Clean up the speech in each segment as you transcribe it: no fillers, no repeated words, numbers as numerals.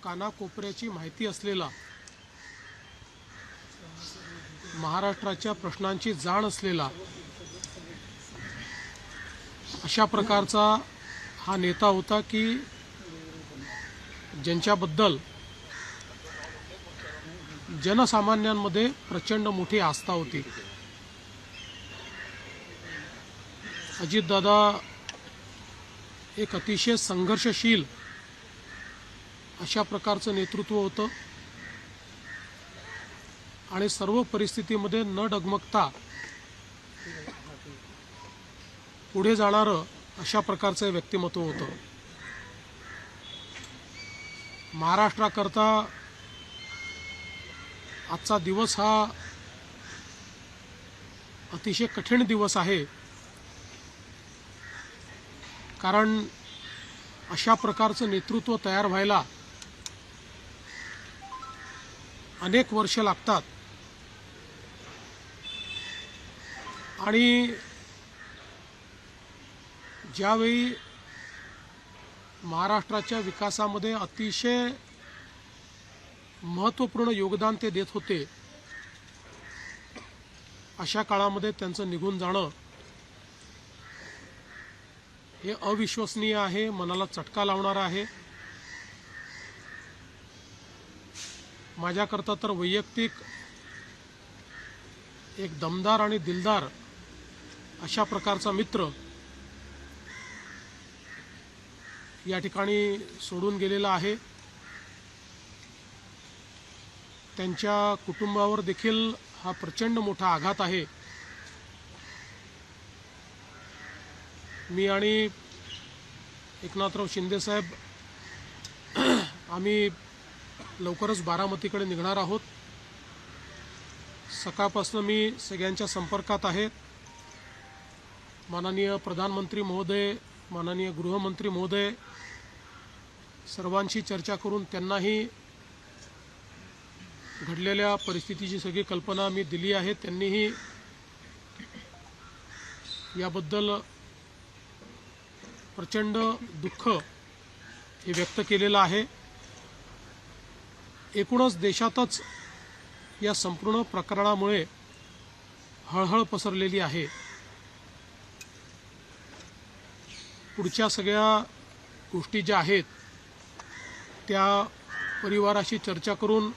कानाकोपऱ्याची माहिती असलेला, महाराष्ट्राच्या प्रश्नांची जाण असलेला अशा प्रकारचा हा नेता होता की ज्यांच्याबद्दल जनसामान्यांमध्ये प्रचंड मोठी आस्था होती. अजितदादा एक अतिशय संघर्षशील अशा प्रकारचं नेतृत्व होतं आणि सर्व परिस्थितीमध्ये न डगमगता पुढे जाणारं अशा प्रकारचं व्यक्तिमत्व होतं. महाराष्ट्राकरता आजचा दिवस हा अतिशय कठीण दिवस आहे, कारण अशा प्रकारचं नेतृत्व तयार व्हायला अनेक वर्ष लागतात आणि ज्यावेळी महाराष्ट्राच्या विकासामध्ये अतिशय महत्त्वपूर्ण योगदान ते देत होते, अशा काळामध्ये त्यांचं निघून जाणं हे अविश्वसनीय आहे, मनाला चटका लावणारा आहे. माझ्याकरता तर वैयक्तिक एक दमदार आणि दिलदार अशा प्रकारचा मित्र या ठिकाणी सोडून गेलेला आहे. त्यांच्या कुटुंबावर देखील हा प्रचंड मोठा आघात आहे. मी आणि एकनाथराव शिंदे साहेब आम्ही लवकरच बारामतीकडे निघणार आहोत. सकाळपासून मी सगळ्यांच्या संपर्कात आहे. माननीय प्रधानमंत्री महोदय, माननीय गृहमंत्री महोदय सर्वांशी चर्चा करून त्यांनाही घडलेल्या परिस्थितीची सगळी कल्पना मी दिली आहे. त्यांनीही याबद्दल प्रचंड दुःख हे व्यक्त केलेलं आहे. एकूणच देशातच या संपूर्ण प्रकरणामुळे हळहळ पसरलेली आहे. पुढच्या सगळ्या गोष्टी ज्या आहेत त्या परिवाराशी चर्चा करून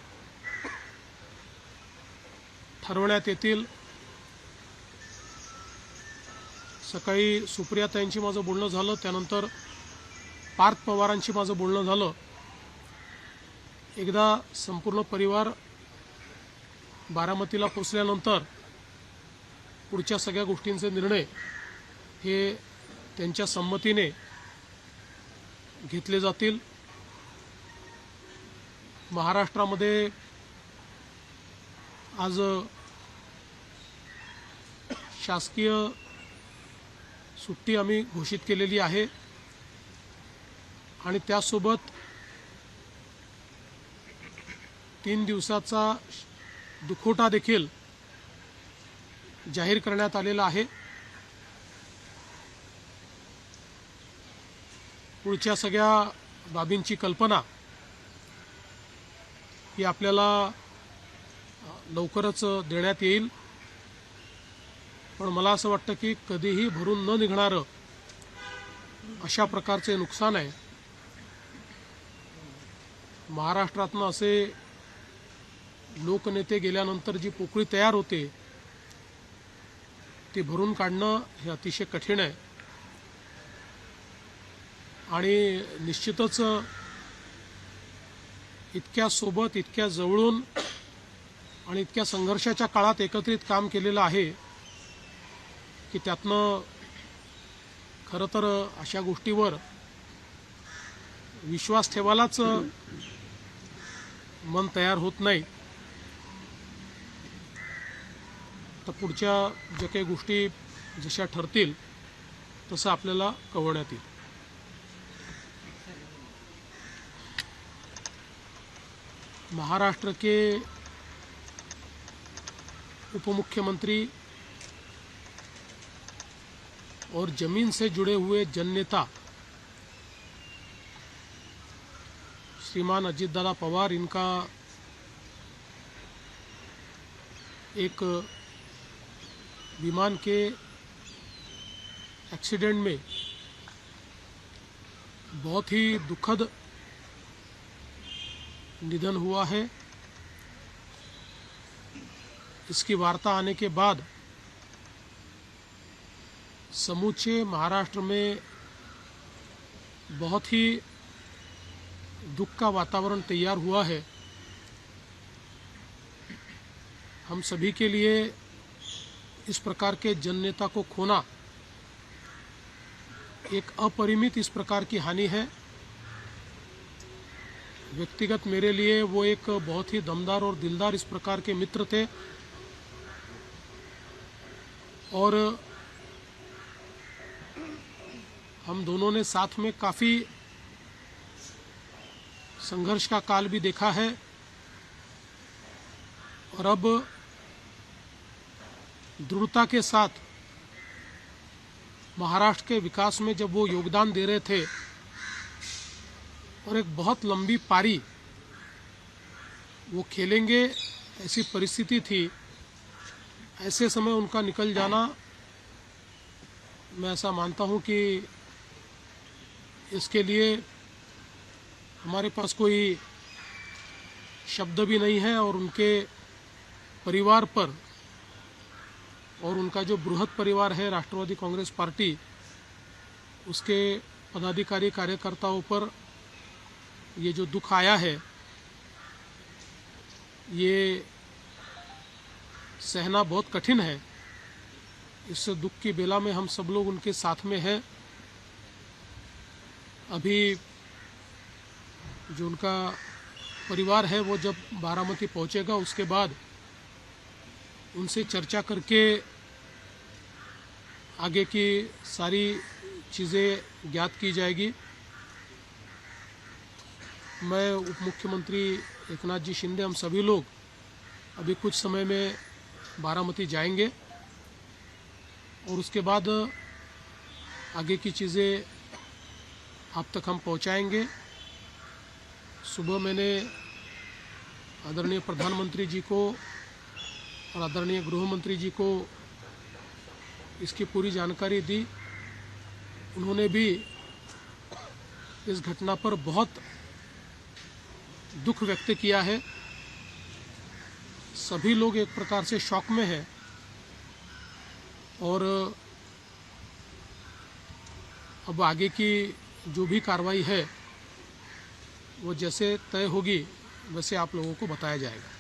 ठरवण्यात येतील. सकाळी सुप्रियाताईंशी माझं बोलणं झालं, त्यानंतर पार्थ पवारांशी माझं बोलणं झालं. एकदा संपूर्ण परिवार बारामतीला पोचल्यानंतर पुढच्या सगळ्या गोष्टींचे निर्णय हे त्यांच्या संमतीने घेतले जातील. महाराष्ट्रामध्ये आज शासकीय सुट्टी आम्ही घोषित केलेली आहे आणि त्यासोबत 3 दिवसाचा दुखवटा देखील जाहीर करण्यात आलेला आहे. पुढच्या सगळ्या बाबींची कल्पना ही आपल्याला लवकरच देण्यात येईल. पण मला असं वाटतं की कधीही भरून न निघणारं अशा प्रकारचे नुकसान आहे. महाराष्ट्रातनं असे लोकनेते गेल्यानंतर जी पोकळी तयार होते ती भरून काढणं हे अतिशय कठीण आहे आणि निश्चितच इतक्या सोबत, इतक्या जवळून आणि इतक्या संघर्षाच्या काळात एकत्रित काम केलेलं आहे की त्यातनं खरं तर अशा गोष्टीवर विश्वास ठेवायलाच मन तयार होत नाही. तर पुढच्या ज्या काही गोष्टी जशा ठरतील तसं आपल्याला कळवण्यात येईल. महाराष्ट्र के उपमुख्यमंत्री और जमीन से जुड़े हुए जननेता श्रीमान अजितदादा पवार, इनका एक विमान के एक्सीडेंट में बहुत ही दुखद निधन हुआ है। इसकी वार्ता आने के बाद समूचे महाराष्ट्र में बहुत ही दुख का वातावरण तैयार हुआ है। हम सभी के लिए इस प्रकार के जननेता को खोना एक अपरिमित इस प्रकार की हानि है। व्यक्तिगत मेरे लिए वो एक बहुत ही दमदार और दिलदार इस प्रकार के मित्र थे और हम दोनों ने साथ में काफ़ी संघर्ष का काल भी देखा है और अब दृढ़ता के साथ महाराष्ट्र के विकास में जब वो योगदान दे रहे थे और एक बहुत लंबी पारी वो खेलेंगे ऐसी परिस्थिति थी, ऐसे समय उनका निकल जाना, मैं ऐसा मानता हूं कि इसके लिए हमारे पास कोई शब्द भी नहीं है और उनके परिवार पर और उनका जो बृहद परिवार है राष्ट्रवादी कांग्रेस पार्टी, उसके पदाधिकारी कार्यकर्ताओं पर ये जो दुख आया है ये सहना बहुत कठिन है। इस दुख की बेला में हम सब लोग उनके साथ में हैं। अभी जो उनका परिवार है वो जब बारामती पहुंचेगा उसके बाद उनसे चर्चा करके आगे की सारी चीज़ें ज्ञात की जाएगी। मैं उप मुख्यमंत्री एकनाथ जी शिंदे, हम सभी लोग अभी कुछ समय में बारामती जाएंगे और उसके बाद आगे की चीज़ें आप तक हम पहुंचाएंगे। सुबह मैंने आदरणीय प्रधानमंत्री जी को और आदरणीय गृह मंत्री जी को इसकी पूरी जानकारी दी। उन्होंने भी इस घटना पर बहुत दुख व्यक्त किया है। सभी लोग एक प्रकार से शॉक में हैं और अब आगे की जो भी कार्रवाई है वो जैसे तय होगी वैसे आप लोगों को बताया जाएगा।